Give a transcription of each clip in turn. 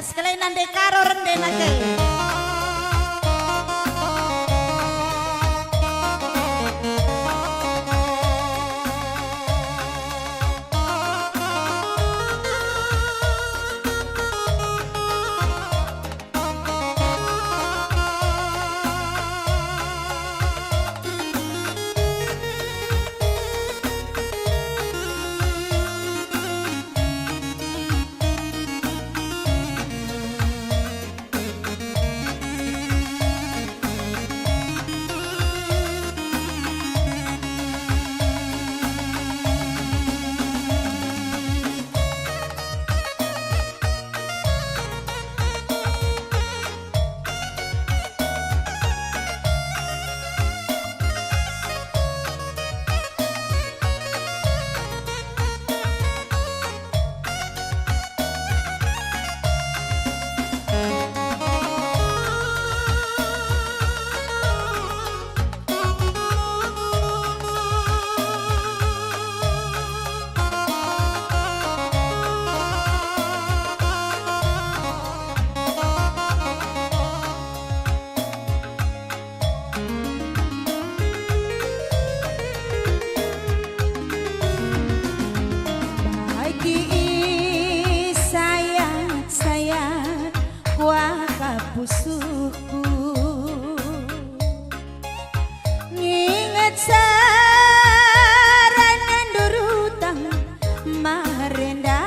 Kas kelainan de karo rendenake. Pusuhku nginget saranan durutang marenda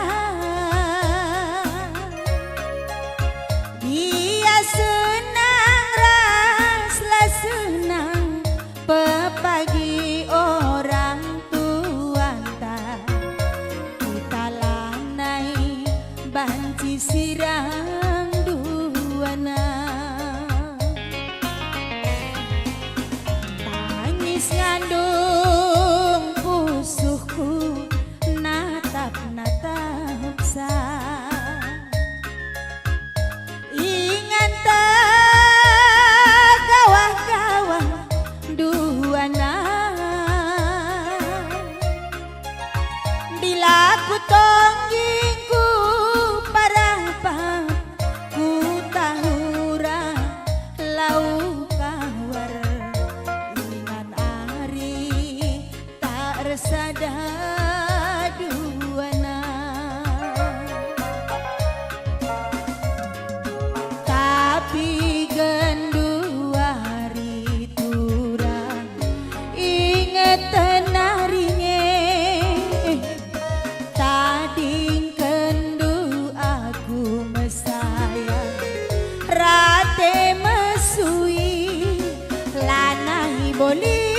dia senang raslah senang pepagi orang tuanta kita lanai banci sirang tangis ngandung pusuhku natap-natap sa ingat tak kawah-kawah duana bila ku tonggingku parang-parang sada duana tapi genduari turang inget tenaringe tading kendu aku mesayang rate mesui lanai boli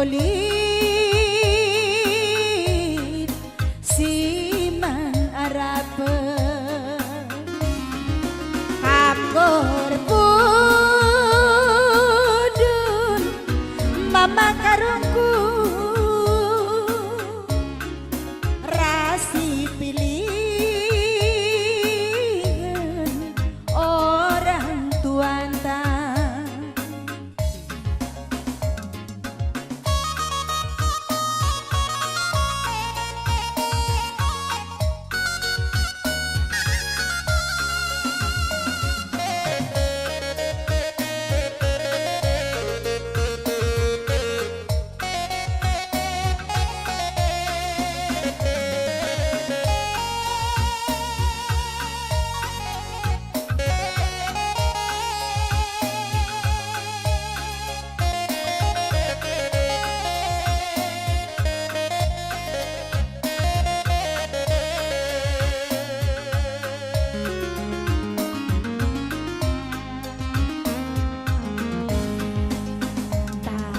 bolit siman arape kapkor pudun mama karungku rasi pilihan orang tuanta.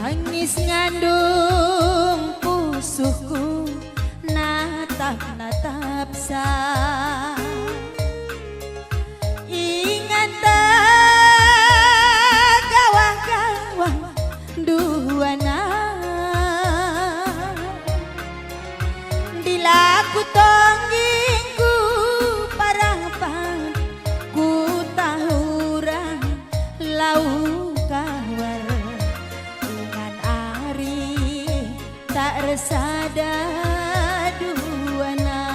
Tangis ngandung pusuhku natap-natap sa ingat tak kawah-kawah duana dilaku tonggingku parang-parang ku tahurang lau kawar dengan sada duana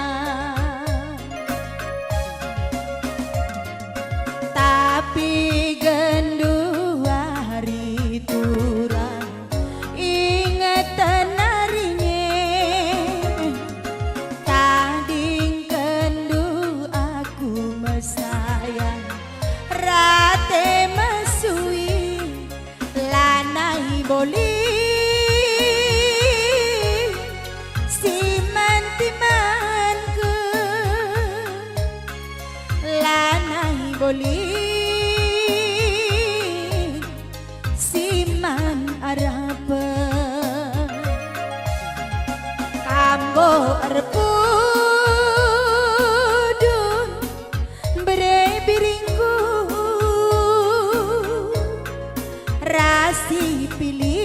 tapi gendu hari turang ingatan harinya tading kendu aku mesayang rate mesui lanai boli boli siman arapa kambo arpudun bere biringku rasi pilih